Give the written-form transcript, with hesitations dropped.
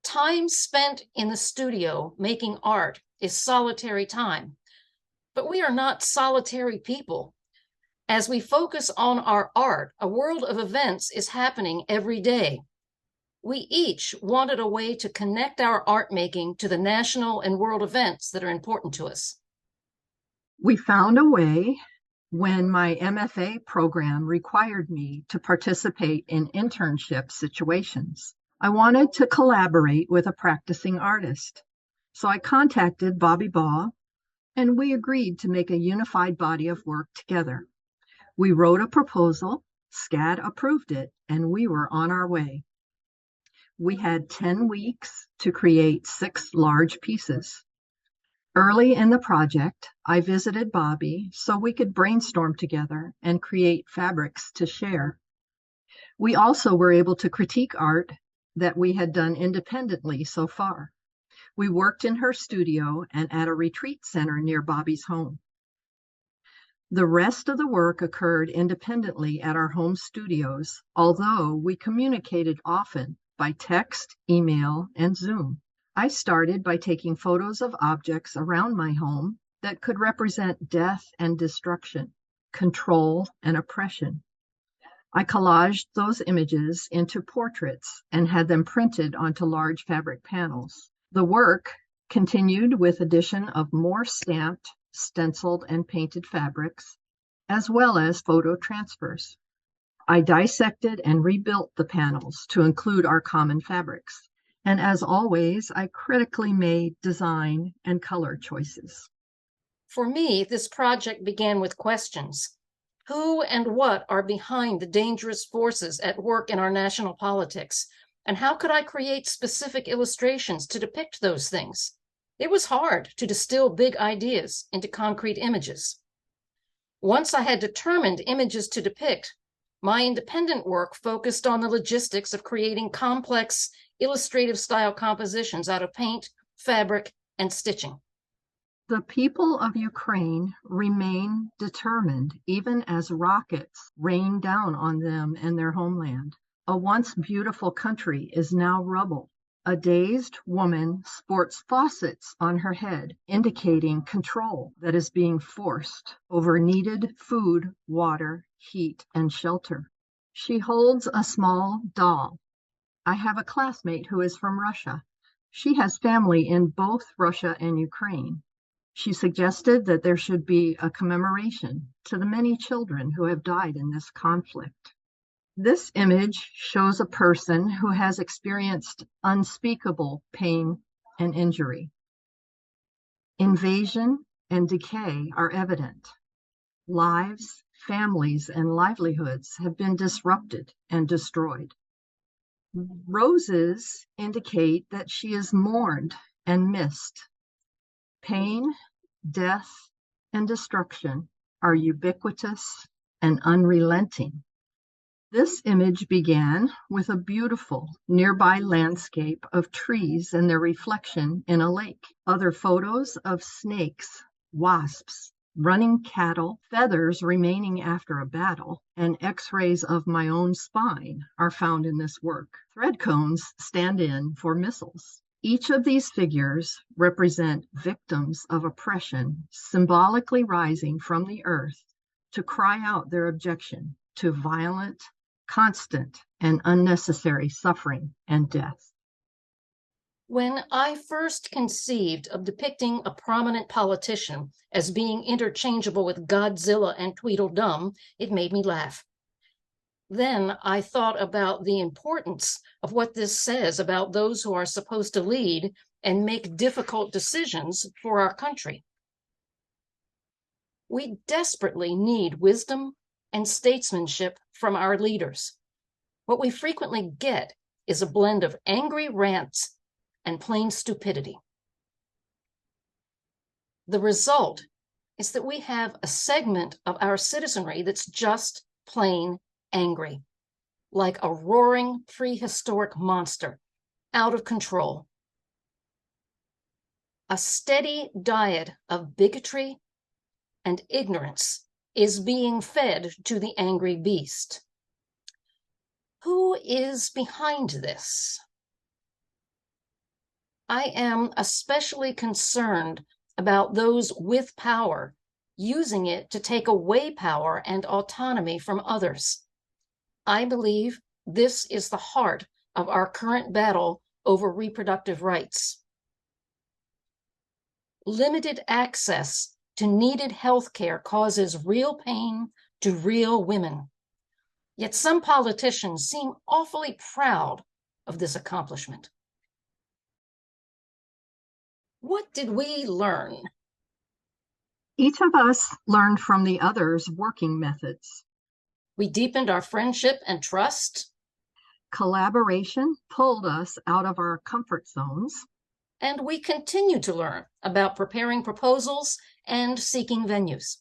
Time spent in the studio making art is solitary time, but we are not solitary people. As we focus on our art, a world of events is happening every day. We each wanted a way to connect our art making to the national and world events that are important to us. We found a way when my MFA program required me to participate in internship situations. I wanted to collaborate with a practicing artist. So I contacted Bobbi Baugh, and we agreed to make a unified body of work together. We wrote a proposal, SCAD approved it, and we were on our way. We had 10 weeks to create 6 large pieces. Early in the project, I visited Bobbi so we could brainstorm together and create fabrics to share. We also were able to critique art that we had done independently so far. We worked in her studio and at a retreat center near Bobbi's home. The rest of the work occurred independently at our home studios, although we communicated often by text, email, and Zoom. I started by taking photos of objects around my home that could represent death and destruction, control and oppression. I collaged those images into portraits and had them printed onto large fabric panels. The work continued with addition of more stamped, stenciled, and painted fabrics, as well as photo transfers. I dissected and rebuilt the panels to include our common fabrics. And as always, I critically made design and color choices. For me, this project began with questions. Who and what are behind the dangerous forces at work in our national politics? And how could I create specific illustrations to depict those things? It was hard to distill big ideas into concrete images. Once I had determined images to depict, my independent work focused on the logistics of creating complex illustrative style compositions out of paint, fabric, and stitching. The people of Ukraine remain determined even as rockets rain down on them and their homeland. A once beautiful country is now rubble. A dazed woman sports faucets on her head, indicating control that is being forced over needed food, water, heat, and shelter. She holds a small doll. I have a classmate who is from Russia. She has family in both Russia and Ukraine. She suggested that there should be a commemoration to the many children who have died in this conflict. This image shows a person who has experienced unspeakable pain and injury. Invasion and decay are evident. Lives, families, and livelihoods have been disrupted and destroyed. Roses indicate that she is mourned and missed. Pain, death, and destruction are ubiquitous and unrelenting. This image began with a beautiful nearby landscape of trees and their reflection in a lake. Other photos of snakes, wasps, running cattle, feathers remaining after a battle, and x-rays of my own spine are found in this work. Thread cones stand in for missiles. Each of these figures represent victims of oppression, symbolically rising from the earth to cry out their objection to violent, constant, and unnecessary suffering and death. When I first conceived of depicting a prominent politician as being interchangeable with Godzilla and Tweedledum, it made me laugh. Then I thought about the importance of what this says about those who are supposed to lead and make difficult decisions for our country. We desperately need wisdom and statesmanship from our leaders. What we frequently get is a blend of angry rants and plain stupidity. The result is that we have a segment of our citizenry that's just plain angry, like a roaring prehistoric monster, out of control. A steady diet of bigotry and ignorance is being fed to the angry beast. Who is behind this? I am especially concerned about those with power using it to take away power and autonomy from others. I believe this is the heart of our current battle over reproductive rights. Limited access to needed health care causes real pain to real women. Yet some politicians seem awfully proud of this accomplishment. What did we learn? Each of us learned from the other's working methods. We deepened our friendship and trust. Collaboration pulled us out of our comfort zones. And we continue to learn about preparing proposals and seeking venues.